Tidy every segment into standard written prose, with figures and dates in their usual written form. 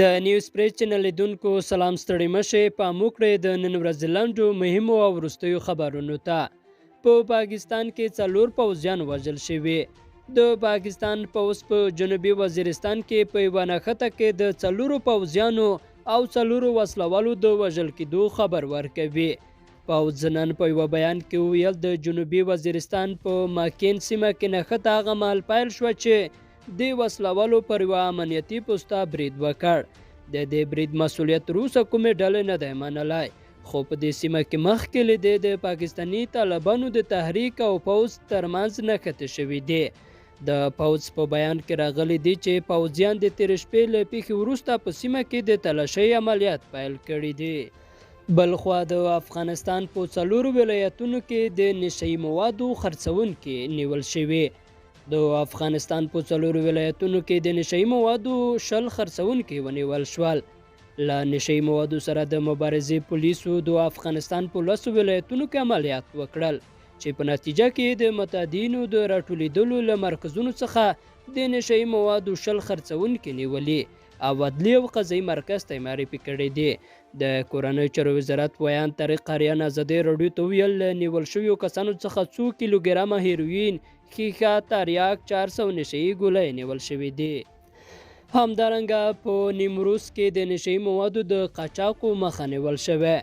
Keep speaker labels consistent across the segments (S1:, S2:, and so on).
S1: د نیوز پریس چینل لیدونکو سلام ستړي مشه په موکړه د نن ورځې لاندو مهمو او وروستیو خبرونو ته په پاکستان کې څلور پوځیان وژل شوي د پاکستان پوځ په جنوبي وزیرستان کې په یوه نښته کې د څلورو پوځیانو او څلورو وسلوالو د وژل کېدو خبر ورکوي پوځ نن په یوه بیان کې ویل د جنوبي وزیرستان په ماکین سیمه کې نښته هغه مهال پیل شوه چې د وسلوالو پر یوه امنیتي پوسته برید وکړ د دې برید مسؤلیت تر اوسه کومې ډلې نه دی منلی خو په دې سیمه کې مخکې له د پاکستاني طالبانو د تحریک او پوځ ترمنځ نښتې شوي دي د پوځ په بیان کې راغلی دی چې پوځیان د تېرې شپې له پیښې وروسته په سیمه کې د تلاشۍ عملیات پیل کړي دي بلخوا د افغانستان په څلورو ولایتونو کې د نشه یي موادو خرڅونکي نیول شوي د افغانستان په څلورو ولایتونو کې د نشه یي موادو 10 خرڅونکي ونیول شول له نشه یي موادو سره د مبارزې پولیسو د افغانستان په 10 ولایتونو کې عملیات وکړل چې په نتیجه کې د متادینو د راټولیدلو له مرکزونو څخه د نشه یي موادو 10 خرڅونکي نیولي او عدلي او قضایي مرکز ته معرفي کړی دی د کورنۍ چارو وزارت ویان طارق آریان ازادي راډیو ته ویل نیول شویو کسانو څخه 2 کیلوګرامه هیروین ښیښه تریاک 400 نشه یي ګولۍ نیول شوي دي همدارنګه په نیمروز کې د نشه یي موادو د قاچاقو مخه نیول شوی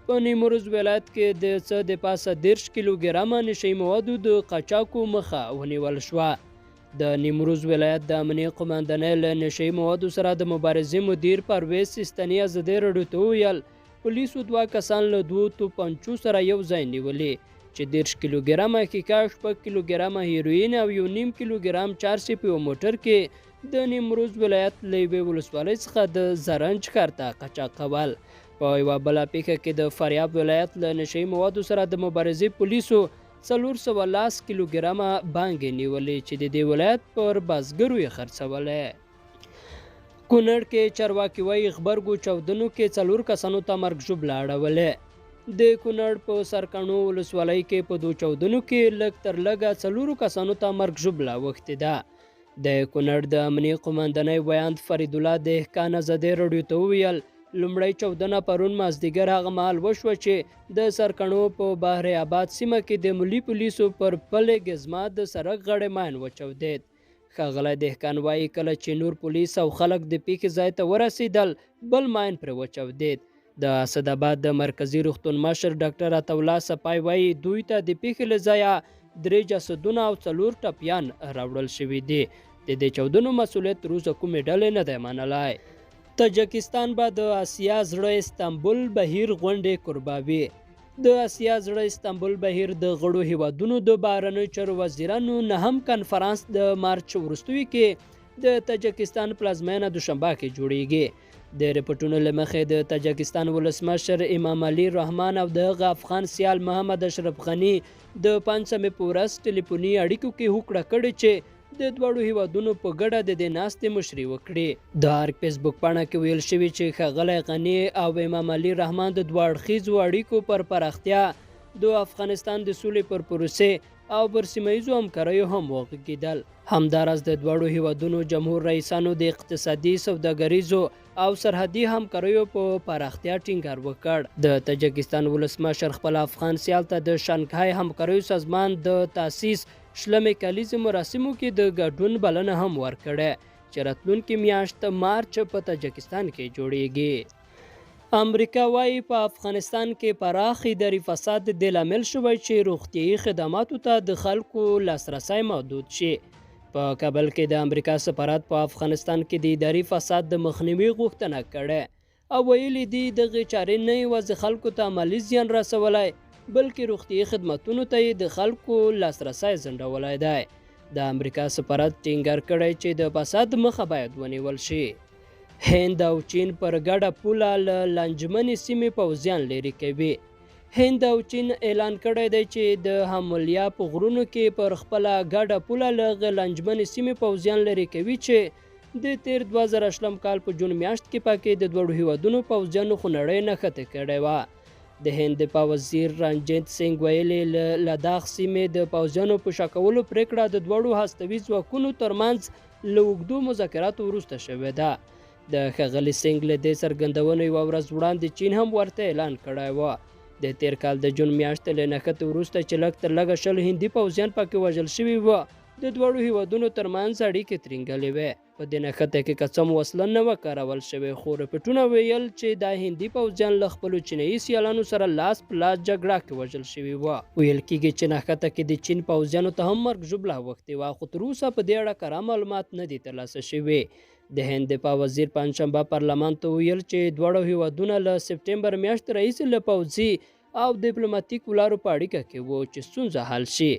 S1: په نیمروز ولایت کې د څه د پاسه 10 کیلوګرامه نشه یي موادو د قاچاقو مخه ونیول شوه د نیمروز ولایت د امنیه قماندانۍ له نشه یي موادو سره د مبارزې مدیر پرویز سیستاني ازادي راډیو ته وویل پولیسو 2 کسان له 2 توپنچو سره یو ځای نیولي چې 10 کیلوګرامه ښیښه 6 کیلوګرامه هیروین او 1.5 کیلوګرام چارسي په یو موټر کې د نیمروز ولایت له یوې ولسوالۍ څخه د زرنج ښار ته قاچاق کول په یوه بله پیښه کې د فاریاب ولایت له نشه یي موادو سره د مبارزې پولیسو 410 کیلوګرامه بانګې نیولې چې د دې ولایت پر بازګرو یې خرڅولې کونړ کې چارواکي وایي غبرګو چاودنو کې 4 کسانو ته مرګ ژوبله اړولې د کونړ په سرکاڼو ولسوالۍ کې په 2 چاودنو کې لږ تر لږه 4 کسانو ته مرګ ژوبله اوښتې ده د کونړ د امنیه قماندانۍ ویاند فرید الله دهقان ازادي راډیو ته وویل لومړی چاودنه پرون مازدیګر هغه مهال وشوه چې د سرکاڼو په بحر آباد سیمه کې د ملي پولیسو پر پلې ګزما د سړک غاړې ماین وچاودید ښاغلی دهقان وایي کله چې نور پولیس او خلک د پیښې ځای ته ورسېدل بل ماین پرې وچاودید د اسداباد د مرکزي روغتون مشر ډاکټر عطاالله سپای وایي دوی ته د پیښې له ځایه 3 جسدونه او 4 ټپیان راوړل شوي دي د دې چاودنو مسؤلیت تر اوسه کومې ډلې نه دی منلی تاجکستان به د اسیا زړه استانبول بهیر غونډې قرباوي د اسیا زړه استانبول بهیر د غړو هیوادونو د بهرنیو چارو وزیرانو نهم کنفرانس د مارچ وروستیو کې د تاجکستان پلازمینه دوشنبه کې جوړیږي د رپورټونو له مخې د تاجکستان ولسمشر امام علي رحمان او د افغان سیال محمد اشرف غني د 5 مې په ورځ ټلیفوني اړیکو کې هوکړه کړې چې د دواړو هیوادونو په ګډه د دې ناستې مشري وکړي د هر فیسبوک پاڼه کې ویل شوي چې ښاغلی غني او امام علي رحمان د 2 اړخیزو اړیکو پر پراختیا د افغانستان د سولې پر پروسې او پر سیمهییزو همکاریو هم وغږېدل همداراز د دواړو هیوادونو جمهور رئیسانو د اقتصادي سوداګریزو او سرحدي همکاریو په پراختیا ټینګار وکړ د تاجکستان ولسمشر خپل افغان سیال ته د شانګهای همکاریو سازمان د تاسیس شلمې کلیزې مراسمو کې د ګډون بلنه هم ورکړه چې راتلونکې میاشت مارچ په تاجکستان کې جوړیږي امریکا وایي په افغانستان کې پراخ اداري فساد د لامل شوی چې روغتیايي خدماتو ته د خلکو لاسرسی محدود شي په کابل کې د امریکا سفارت په افغانستان کې د اداري فساد د مخنیوي غوښتنه کړې او ویلي دي دغه چارې نه یوازې خلکو ته مالي زیان رسولی بلکې روغتیايي خدماتونو ته یې د خلکو لاسرسی ځنډولی دی د امریکا سفارت ټینګار کړی چې د فساد مخه باید ونیول شي هند او چین پر ګډه پوله له لانجمنې سیمې پوځیان لرې کوي هند او چین اعلان کړی دی چې د همالیا په غرونو کې پر خپله ګډه پوله له لانجمنې سیمې پوځیان لرې کوي چې د تیر 2018 کال په جون میاشت کې پکې د دوړو هیوادونو پوځیانو خونړۍ نښتې کړې وه د هند دفاع وزیر رنجیت سنګ ویلي له لداخ سیمې د پوځیانو په شا کولو پریکړه د دواړو هستوي ځواکونو ترمنځ له اوږدو مذاکراتو وروسته شوې ده د ښاغلي سینګ له دې څرګندونې یوه ورځ وړاندې چین هم ورته اعلان کړی و. د تیر کال د جون میاشتې له نښتې وروسته چې لږ تر لږه 100 هندي پوځیان پکې وژل شوي وو، د دواړو هیوادونو ترمنځ اړیکې ترینګلې وې. په دې نښته کې که څه هم وسله نه وه کارول شوې، خو رپوټونه ویل چې دا هندي پوځیان له خپلو چینایي سیالانو سره لاس په لاس جګړه کې وژل شوي وو. ویل کېږي چې نښته کې د چین پوځیانو ته هم مرګ ژوبله اوښتې وه، خو تر اوسه په دې اړه کره معلومات نه دي ترلاسه شوي. د هند دفاع وزیر پنجشنبه پارلمان ته ویل چې دواړو هیوادونه له سپټمبر میاشتې راهیسې له پوځي او ډیپلوماتیکو لارو په اړیکه کې وو چې ستونزه حل شي.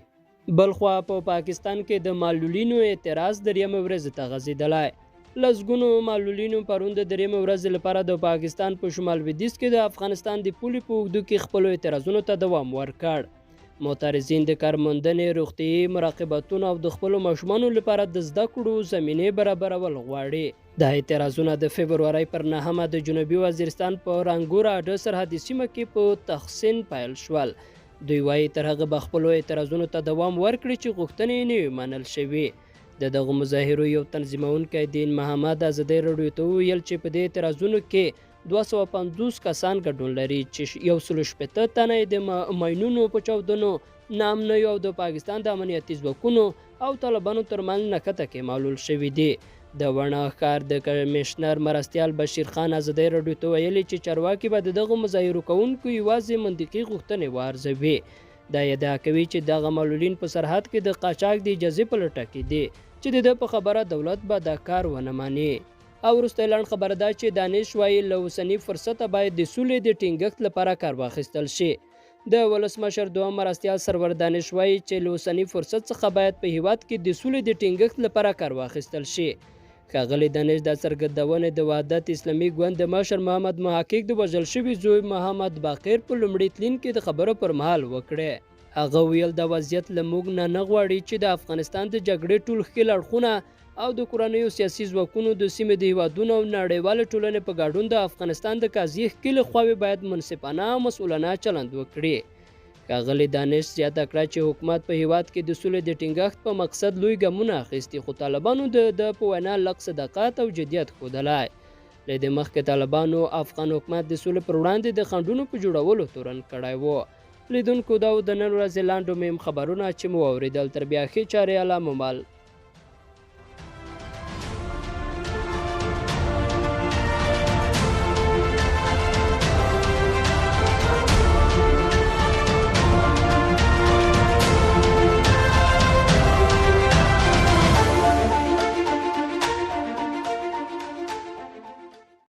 S1: بلخوا په پاکستان کې د معلولینو اعتراض دریمه ورځ ته غځېدلی. لسګونو معلولینو پرون د دریمه ورځې لپاره د پاکستان په شمال لویدیځ کې د افغانستان د پولې په اوږدو کې خپلو اعتراضونو ته دوام ورکړ. معترضین د کارموندنې، روغتیايي مراقبتونو او د خپلو ماشومانو لپاره د زده کړو زمینې برابرول غواړي. دا اعتراضونه د فبرورۍ پر 9مه د جنوبي وزیرستان په رانګور اډه سرحدي سیمه کې په تحسین پیل شول. دوی وایي تر هغه به خپلو اعتراضونو ته دوام ورکړي چې غوښتنې نه وي منل شوي. د دغو مظاهرو یو تنظیمونکی دین محمد ازادۍ راډیو ته وویل چې په دې اعتراضونو کې 250 کسان ګډون لري چې 160 تنه د ماینونو په چاودنو، ناامنیو او د پاکستان د امنیتي ځواکونو او طالبانو ترمنځ نښته کې معلول شوي دي. د وڼه ښار د کمیشنر مرستیال بشیر خان ازادۍ راډیو ته ویلي چې چارواکي به د دغو مظاهرو کوونکو یوازې منطقي غوښتنې وارزوي. دا ادعا کوي چې دغه معلولین په سرحد کې د قاچاق د اجازې په لټه کې دي چې د ده په خبره دولت به دا کار ونه ماني. او وروستی لنډ خبره ده چې دانش وایي له اوسني فرصته باید د سولې د ټینګښت لپاره کار واخیستل شي. د ولسمشر دوهم مرستیال سرور دانش وایي چې له اوسني فرصت څخه باید په هیواد کې د سولې د ټینګښت لپاره کار واخیستل شي. ښاغلي دانش دا څرګندونې د وحدت اسلامي ګوند د مشر محمد محقق د وژل شوي زوی محمد باقر په لومړي تلین کې د خبرو پر مهال وکړې. هغه ویل دا وضعیت له موږ نه غواړي چې د افغانستان د جګړې ټول ښکېل اړخونه او د کورنیو سیاسي ځواکونو د سیمې د هیوادونو او نړیوالې ټولنې په ګډون د افغانستان د قضیې ښکېلې خواوې باید منصفانه او مسؤلانه چلند وکړي. ښاغلي دانش زیاته کړه چې حکومت په هیواد کې د سولې د ټینګښت په مقصد لوی ګامونه اخیستي، خو طالبانو د په وینا لږ صداقت او جدیت ښودلی. له دې مخکې طالبانو افغان حکومت د سولې پر وړاندې د خنډونو په جوړولو تورن کړی و. لیدونکو دا د نن ورځې لاندو مهم خبرونه چې مو واورېدل. تر بیا ښې چارې الله مو مل.